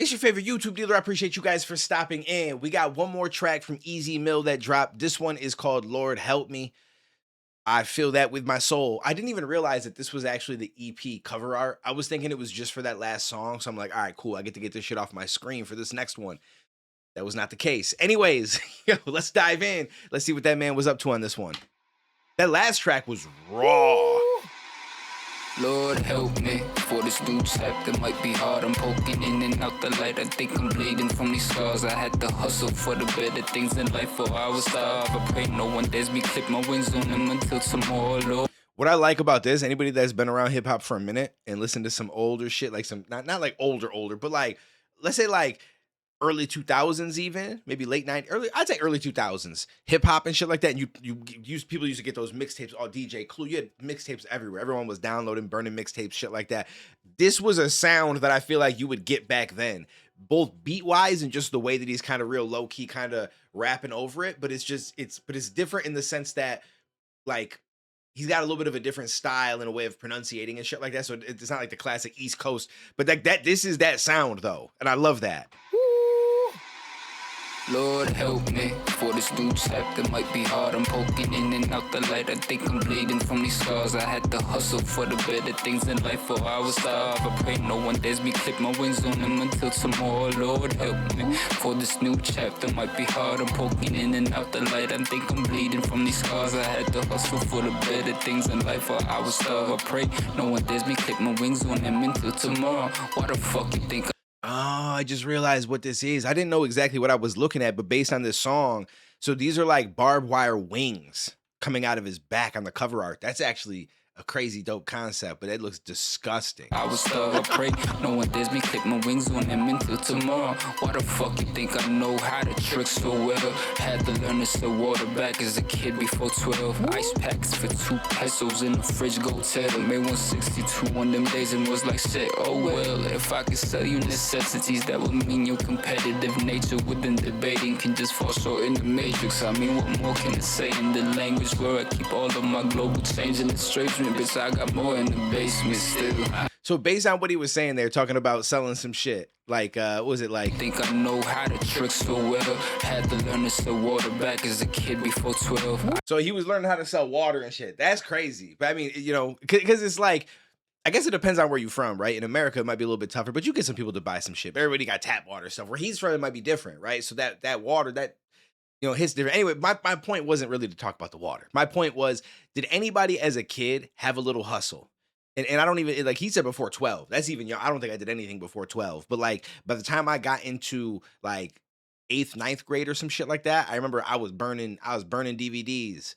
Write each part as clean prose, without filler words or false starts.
It's your favorite YouTube dealer. I appreciate you guys for stopping in. We got one more track from Easy Mill that dropped. This one is called Lord Help Me. I feel that with my soul. I didn't even realize that this was actually the EP cover art. I was thinking it was just for that last song. So I'm like, all right, cool. I get to get this shit off my screen for this next one. That was not the case. Anyways, let's dive in. Let's see what that man was up to on this one. That last track was raw. Lord help me for this new chapter might be hard. I'm poking in and out the light. I think I'm bleeding from these scars. I had to hustle for the better things in life, or I would starve. I pray no one dares me clip my wings on them until tomorrow, Lord. What I like about this, anybody that's been around hip hop for a minute and listened to some older shit, like some not like older, but like let's say like early 2000s, even maybe late 90s, I'd say early 2000s hip hop and shit like that. And people used to get those mixtapes. All DJ Clue, you had mixtapes everywhere. Everyone was downloading, burning mixtapes, shit like that. This was a sound that I feel like you would get back then, both beat wise and just the way that he's kind of real low key, kind of rapping over it. But it's different in the sense that like he's got a little bit of a different style and a way of pronunciating and shit like that. So it's not like the classic East Coast, but like that. This is that sound though, and I love that. Lord help me for this new chapter might be hard. I'm poking in and out the light. I think I'm bleeding from these scars. I had to hustle for the better things in life, or I would starve. I pray no one dares me clip my wings on them until tomorrow. Lord help me for this new chapter might be hard. I'm poking in and out the light. I think I'm bleeding from these scars. I had to hustle for the better things in life, or I would starve. I pray no one dares me clip my wings on them until tomorrow. Why the fuck you think Oh, I just realized what this is. I didn't know exactly what I was looking at, but based on this song, so these are like barbed wire wings coming out of his back on the cover art. That's actually a crazy dope concept, but it looks disgusting. I was starve, I pray no one dares me clip my wings on them until tomorrow. Why the fuck you think I know how to trick so well? Had to learn to sell water back as a kid before 12. Ice packs for 2 pesos in the fridge, go tell them. Made 162 on them days and was like shit, oh well. If I could sell you necessities, that would mean your competitive nature within debating can just fall short in the matrix. I mean, what more can I say in the language where I keep all of my global change in the straight? Bitch, I got more in the basement still. So based on what he was saying there, talking about selling some shit, like, what was it like? Think I know how to trick so well. Had to learn to sell water back as a kid before 12. So he was learning how to sell water and shit. That's crazy. But I mean, you know, because it's like, I guess it depends on where you're from, right? In America, it might be a little bit tougher, but you get some people to buy some shit. Everybody got tap water stuff. Where he's from, it might be different, right? So that water, that, you know, hits different. Anyway, my point wasn't really to talk about the water. My point was, did anybody as a kid have a little hustle? And I don't even, like he said before 12. That's even young. I don't think I did anything before 12. But like by the time I got into like 8th, 9th grade or some shit like that, I remember I was burning DVDs.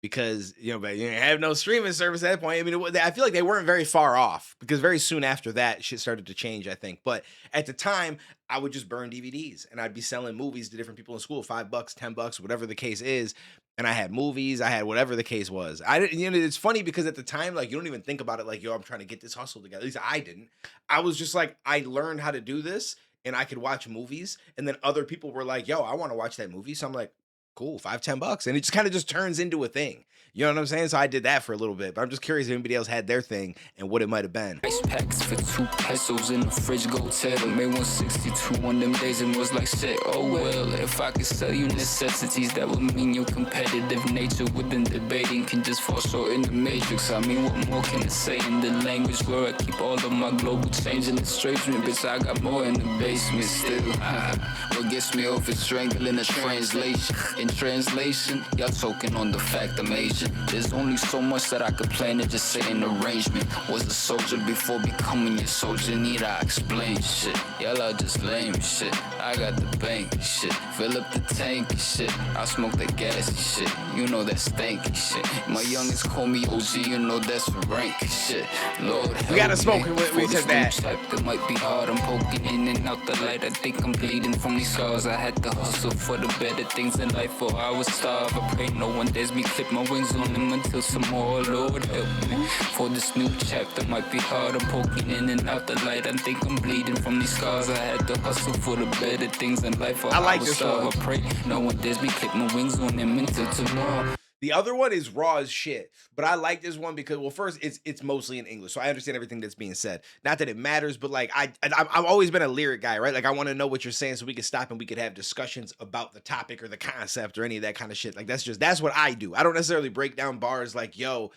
Because, you know, but you didn't have no streaming service at that point. I mean, I feel like they weren't very far off because very soon after that, shit started to change, I think. But at the time, I would just burn DVDs and I'd be selling movies to different people in school, $5, $10, whatever the case is. And I had movies, I had whatever the case was. I didn't, you know, it's funny because at the time, like, you don't even think about it like, yo, I'm trying to get this hustle together. At least I didn't. I was just like, I learned how to do this and I could watch movies. And then other people were like, yo, I want to watch that movie. So I'm like, cool, $5, $10. And it just kind of just turns into a thing. You know what I'm saying? So I did that for a little bit, but I'm just curious if anybody else had their thing and what it might have been. Ice packs for 2 pesos in the fridge, go tell them. Made 162 on them days and was like shit, oh well. If I could sell you necessities, that would mean your competitive nature within debating can just fall short in the matrix. I mean, what more can I say in the language where I keep all of my global change in the straight? Bitch, I got more in the basement still. What gets me off is strangling the translation. In translation, y'all talking on the fact I'm Asian. There's only so much that I could plan and just say an arrangement. Was a soldier before becoming your soldier. Need I explain shit? Y'all are just lame shit. I got the bank shit. Fill up the tank shit. I smoke that gassy shit. You know that stanky shit. My youngest call me OG. You know that's rank shit. Lord, we gotta smoke it when we said that. That might be hard. I'm poking in and out the light. I think I'm bleeding from these scars. I had to hustle for the better things in life, or I was starve. I pray no one dares me clip my wings on them until tomorrow. Lord help me for this new chapter might be hard. I'm poking in and out the light. I think I'm bleeding from these scars. I had to hustle for the better things in life, or I like was this starve. one. I pray no one dares me clip my wings on them until tomorrow. The other one is raw as shit, but I like this one because, well, first it's mostly in English, so I understand everything that's being said. Not that it matters, but like I've always been a lyric guy, right? Like I want to know what you're saying so we can stop and we could have discussions about the topic or the concept or any of that kind of shit. Like that's what I do. I don't necessarily break down bars like, yo.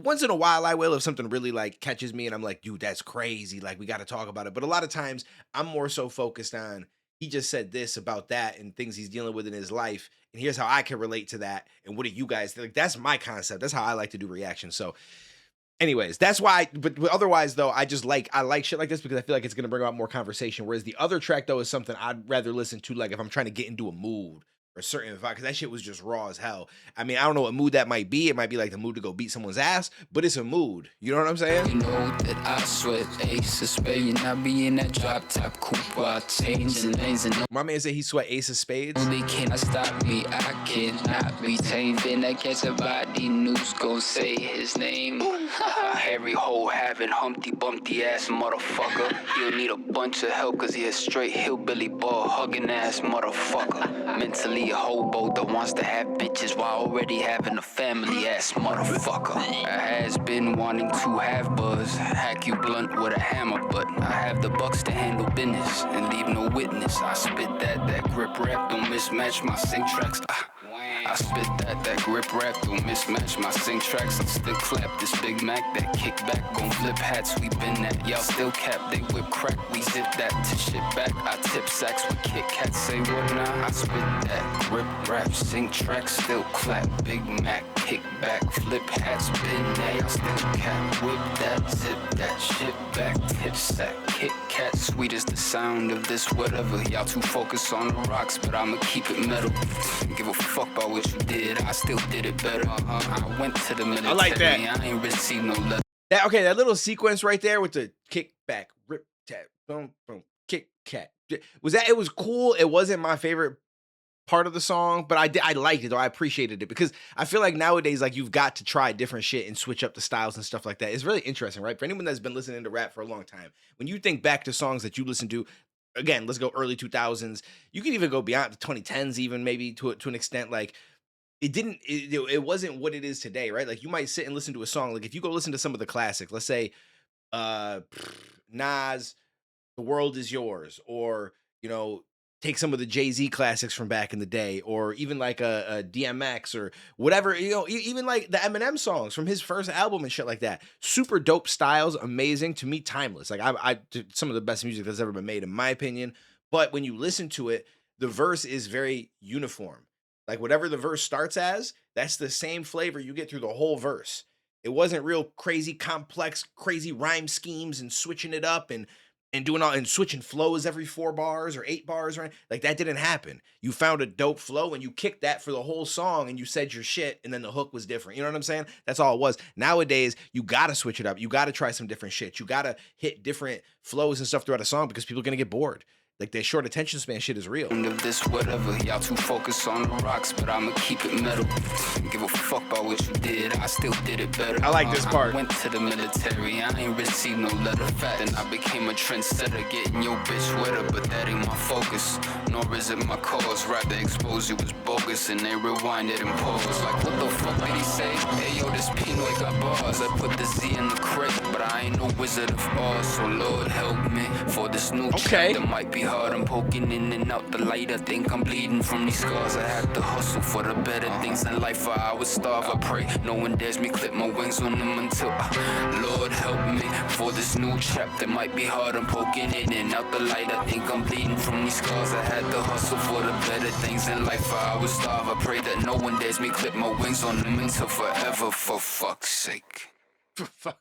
Once in a while, I will if something really like catches me and I'm like, dude, that's crazy. Like we got to talk about it. But a lot of times, I'm more so focused on he just said this about that and things he's dealing with in his life and here's how I can relate to that. And what do you guys think? Like, that's my concept. That's how I like to do reactions. So, anyways, that's why. But otherwise, though, I like shit like this because I feel like it's gonna bring about more conversation. Whereas the other track though is something I'd rather listen to, like if I'm trying to get into a mood or a certain vibe, because that shit was just raw as hell. I mean, I don't know what mood that might be. It might be like the mood to go beat someone's ass, but it's a mood. You know what I'm saying? You know that I sweat ace of spade and I be in that drop top coupe while changing lanes and My man said he sweat ace of spades. they cannot stop me, I cannot be tamed. Then I catch a body, news gon' say his name. Harry Hole having Humpty Bumpty ass motherfucker. He'll need a bunch of help cause he a straight hillbilly ball hugging ass motherfucker. Mentally a hobo that wants to have bitches while already having a family ass motherfucker. I has been wanting to have buzz, hack you blunt with a hammer, but I have the bucks to handle business and leave no witness. I spit that grip rap don't mismatch my sync tracks. I spit that grip rap don't mismatch my sync tracks. I still clap this Big Mac, that kickback gon' flip hats. We been that, y'all still cap, they whip crack. We zip that to shit back. I tip sacks with Kit Kats, say what now? I spit that grip rap, sync tracks, still clap. Big Mac, kickback, flip hats, been that, y'all still cap. Whip that, zip that shit back, tip sack, Kit Kat. Sweet as the sound of this whatever. Y'all too focused on the rocks, but I'ma keep it metal. Give a fuck about what you did, I still did it better. I went to the military, I like that. I ain't received no letter. That little sequence right there with the kick back, rip, tap, boom, boom, kick, cat. It was cool. It wasn't my favorite part of the song, but I liked it, or I appreciated it because I feel like nowadays, like you've got to try different shit and switch up the styles and stuff like that. It's really interesting, right? For anyone that's been listening to rap for a long time, when you think back to songs that you listen to, again, let's go early 2000s. You can even go beyond the 2010s, even maybe to an extent. Like it wasn't what it is today, right? Like you might sit and listen to a song. Like if you go listen to some of the classics, let's say Nas, The World Is Yours, or take some of the Jay-Z classics from back in the day, or even like a DMX or whatever, even like the Eminem songs from his first album and shit like that. Super dope styles, amazing, to me, timeless. Like I some of the best music that's ever been made in my opinion. But when you listen to it, the verse is very uniform. Like whatever the verse starts as, that's the same flavor you get through the whole verse. It wasn't real crazy, complex, crazy rhyme schemes and switching it up and doing all and switching flows every 4 bars or 8 bars, right? Like that didn't happen. You found a dope flow and you kicked that for the whole song and you said your shit and then the hook was different. You know what I'm saying? That's all it was. Nowadays, you gotta switch it up. You gotta try some different shit. You gotta hit different flows and stuff throughout a song because people are gonna get bored. Like that short attention span shit is real. Of this whatever, y'all too focused on the rocks, but I'ma keep it metal. Give a fuck about what you did, I still did it better. I like this part. I went to the military, I ain't received no letter. Fat, and I became a trendsetter, getting your bitch wetter, but that ain't my focus, nor is it my cause. Rather expose you was bogus, and they rewind it and pause. Like what the fuck did he say? Hey yo, this Pinoy got bars. I put the Z in the crate, but I ain't no Wizard of Oz, so Lord help me for this new chapter. Might be hard, I'm poking in and out the light. I think I'm bleeding from these scars. I have to hustle for the better things in life, or I would starve. I pray no one dares me clip my wings on them until Lord help me for this new chapter. Might be hard, I'm poking in and out the light. I think I'm bleeding from these scars. I had to hustle for the better things in life, or I would starve. I pray that no one dares me clip my wings on them until forever, for fuck's sake.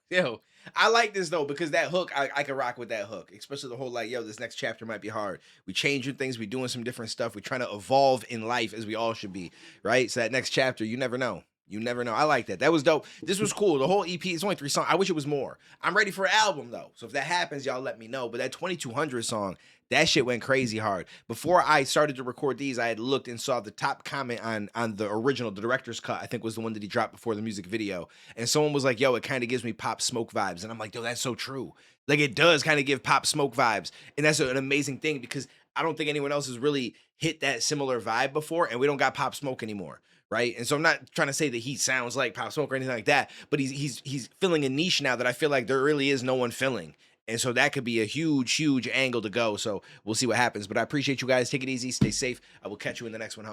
Yo, I like this though because that hook, I can rock with that hook, especially the whole like, yo, this next chapter might be hard. We changing things, we doing some different stuff. We trying to evolve in life as we all should be, right? So that next chapter, you never know. You never know. I like that. That was dope. This was cool. The whole EP, it's only 3 songs. I wish it was more. I'm ready for an album though. So if that happens, y'all let me know. But that 2200 song, that shit went crazy hard. Before I started to record these, I had looked and saw the top comment on the original, the director's cut, I think was the one that he dropped before the music video. And someone was like, yo, it kind of gives me Pop Smoke vibes. And I'm like, yo, that's so true. Like it does kind of give Pop Smoke vibes. And that's an amazing thing because I don't think anyone else has really hit that similar vibe before. And we don't got Pop Smoke anymore. right? And so I'm not trying to say that he sounds like Pop Smoke or anything like that, but he's filling a niche now that I feel like there really is no one filling. And so that could be a huge angle to go. So we'll see what happens. But I appreciate you guys. Take it easy. Stay safe. I will catch you in the next one.